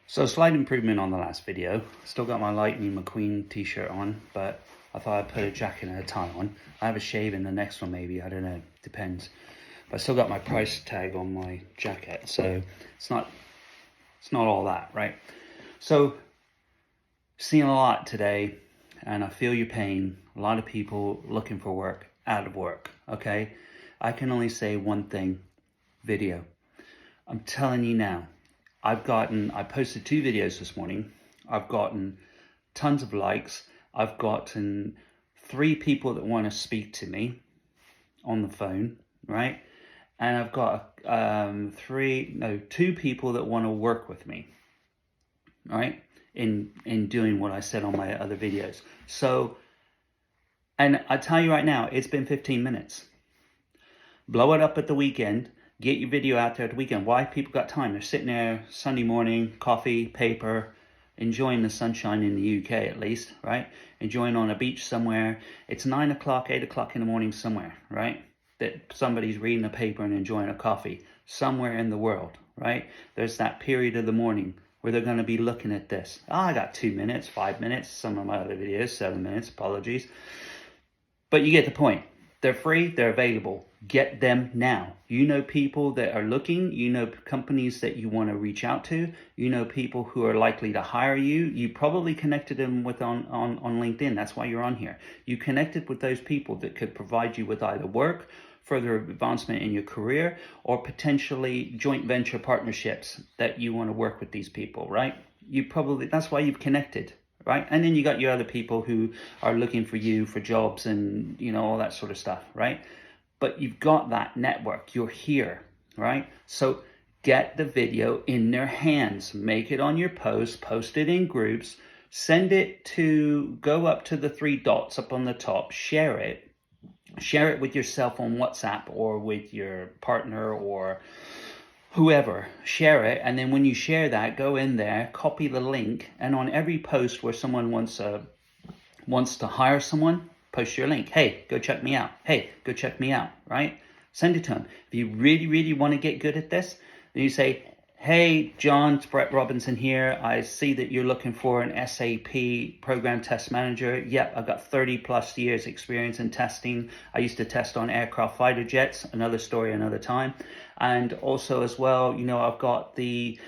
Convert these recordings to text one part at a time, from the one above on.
So slight improvement on the last video. Still got my Lightning McQueen t-shirt on, but I thought I'd put a jacket and a tie on. I have a shave in the next one maybe, I don't know, depends. But I still got my price tag on my jacket, so it's not all that, right? So seeing a lot today, and I feel your pain. A lot of people looking for work, out of work, okay? I can only say one thing, video. I'm telling you now, I posted 2 videos this morning. I've gotten tons of likes. I've gotten 3 people that want to speak to me on the phone, right? And I've got 2 people that want to work with me, right? In doing what I said on my other videos. So, and I tell you right now, it's been 15 minutes. Blow it up at the weekend. Get your video out there at the weekend. Why? People got time. They're sitting there Sunday morning, coffee, paper, enjoying the sunshine in the UK at least, right? Enjoying on a beach somewhere. It's 9 o'clock, 8 o'clock in the morning somewhere, right? That somebody's reading a paper and enjoying a coffee somewhere in the world, right? There's that period of the morning where they're going to be looking at this. Oh, I got 2 minutes, 5 minutes. Some of my other videos, 7 minutes, apologies. But you get the point. They're free, they're available. Get them now. You know people that are looking, you know companies that you want to reach out to, you know people who are likely to hire you. You probably connected them with on LinkedIn. That's why you're on here. You connected with those people that could provide you with either work, further advancement in your career, or potentially joint venture partnerships that you want to work with these people, right? That's why you've connected. Right? And then you got your other people who are looking for you for jobs and, you know, all that sort of stuff, right? But you've got that network. You're here, right? So get the video in their hands. Make it on your post it in groups, go up to the 3 dots up on the top, share it with yourself on WhatsApp or with your partner or whoever, share it, and then when you share that, go in there, copy the link, and on every post where someone wants to hire someone, post your link. Hey, go check me out. Hey, go check me out, right? Send it to them. If you really, really want to get good at this, then you say, hey, John, it's Brett Robinson here. I see that you're looking for an SAP program test manager. Yep, I've got 30 plus years experience in testing. I used to test on aircraft fighter jets, another story another time. And also as well, you know, I've got the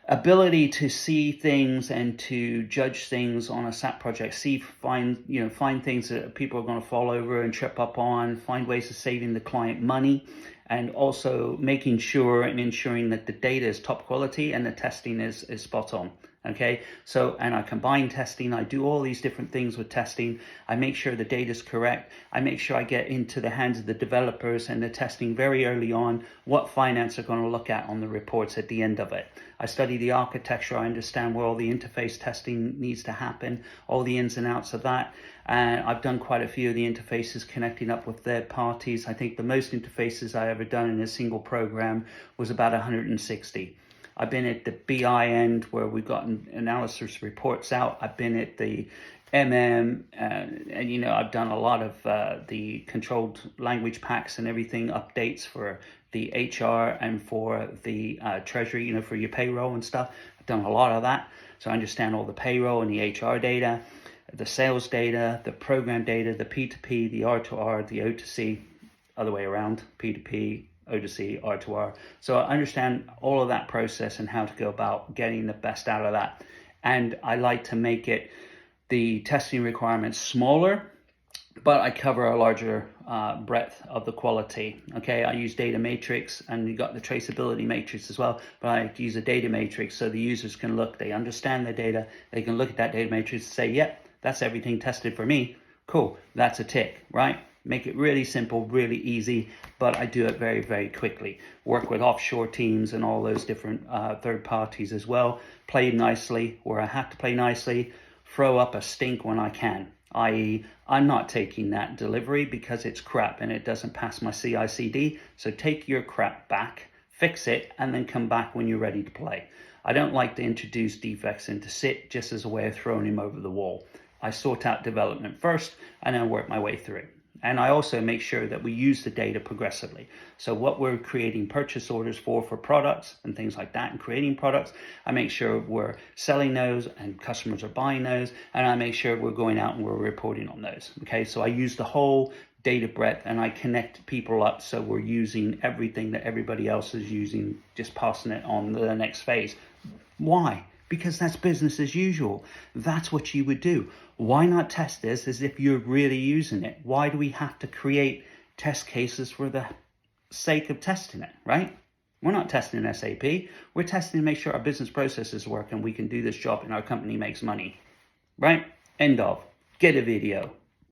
ability to see things and to judge things on a SAP project, find things that people are going to fall over and trip up on, find ways of saving the client money, and also making sure and ensuring that the data is top quality and the testing is spot on. Okay, so, and I combine testing, I do all these different things with testing. I make sure the data is correct. I make sure I get into the hands of the developers and the testing very early on, what finance are going to look at on the reports at the end of it. I study the architecture, I understand where all the interface testing needs to happen, all the ins and outs of that. And I've done quite a few of the interfaces connecting up with third parties. I think the most interfaces I ever done in a single program was about 160. I've been at the BI end where we've gotten analysis reports out. I've been at the and you know, I've done a lot of the controlled language packs and everything, updates for the HR and for the treasury, you know, for your payroll and stuff. I've done a lot of that. So I understand all the payroll and the HR data, the sales data, the program data, the P2P, the R2R, the O2C, other way around, P2P, O2C, R2R. So I understand all of that process and how to go about getting the best out of that. And I like to make the testing requirements smaller, but I cover a larger breadth of the quality. Okay, I use data matrix, and you got the traceability matrix as well, but I use a data matrix so the users can look, they understand the data, they can look at that data matrix and say, yep, that's everything tested for me. Cool, that's a tick, right? Make it really simple, really easy, but I do it very, very quickly. Work with offshore teams and all those different third parties as well. Play nicely where I have to play nicely. Throw up a stink when I can, i.e. I'm not taking that delivery because it's crap and it doesn't pass my CI/CD. So take your crap back, fix it, and then come back when you're ready to play. I don't like to introduce defects into SIT just as a way of throwing him over the wall. I sort out development first and then work my way through. And I also make sure that we use the data progressively. So what we're creating purchase orders for products and things like that, and creating products, I make sure we're selling those and customers are buying those, and I make sure we're going out and we're reporting on those. Okay, so I use the whole data breadth and I connect people up, so we're using everything that everybody else is using, just passing it on to the next phase. Why? Because that's business as usual. That's what you would do. Why not test this as if you're really using it? Why do we have to create test cases for the sake of testing it, right? We're not testing SAP. We're testing to make sure our business processes work and we can do this job and our company makes money, right? End of. Get a video.